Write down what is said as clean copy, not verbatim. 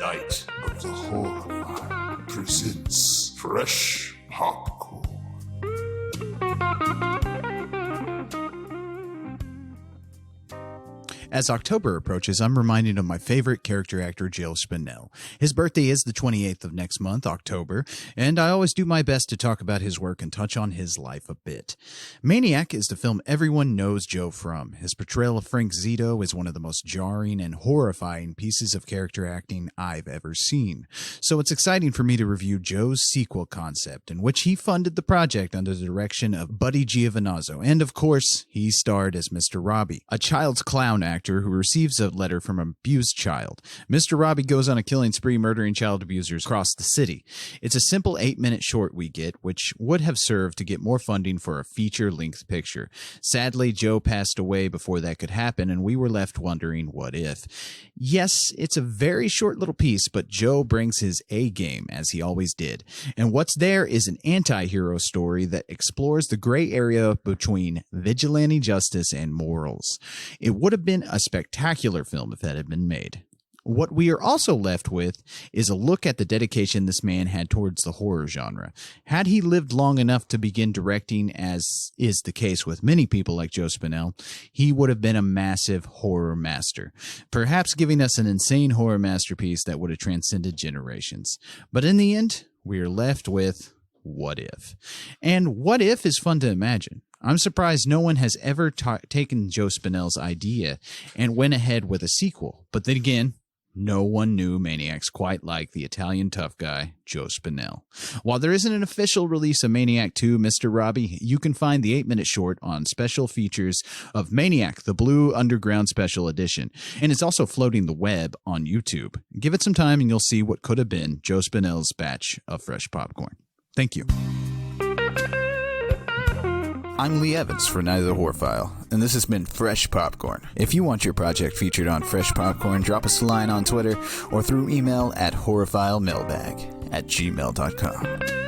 Night of the Horrifying presents Fresh Popcorn. As October approaches, I'm reminded of my favorite character actor, Joe Spinell. His birthday is the 28th of next month, October, and I always do my best to talk about his work and touch on his life a bit. Maniac is the film everyone knows Joe from. His portrayal of Frank Zito is one of the most jarring and horrifying pieces of character acting I've ever seen. So it's exciting for me to review Joe's sequel concept, in which he funded the project under the direction of Buddy Giovinazzo, and of course, he starred as Mr. Robbie, a child's clown actor who receives a letter from an abused child. Mr. Robbie goes on a killing spree murdering child abusers across the city. It's a simple 8-minute short we get, which would have served to get more funding for a feature-length picture. Sadly, Joe passed away before that could happen, and we were left wondering what if. Yes, it's a very short little piece, but Joe brings his A game, as he always did. And what's there is an anti-hero story that explores the gray area between vigilante justice and morals. It would have been a spectacular film if it had been made. What we are also left with is a look at the dedication this man had towards the horror genre. Had he lived long enough to begin directing, as is the case with many people like Joe Spinell, he would have been a massive horror master, perhaps giving us an insane horror masterpiece that would have transcended generations. But in the end, we are left with what if. And what if is fun to imagine. I'm surprised no one has ever taken Joe Spinell's idea and went ahead with a sequel. But then again, no one knew Maniacs quite like the Italian tough guy, Joe Spinell. While there isn't an official release of Maniac 2, Mr. Robbie, you can find the 8-minute short on special features of Maniac, the Blue Underground Special Edition. And it's also floating the web on YouTube. Give it some time and you'll see what could have been Joe Spinell's batch of fresh popcorn. Thank you. I'm Lee Evans for Night of the Horror File, and this has been Fresh Popcorn. If you want your project featured on Fresh Popcorn, drop us a line on Twitter or through email at horrorfilemailbag@gmail.com.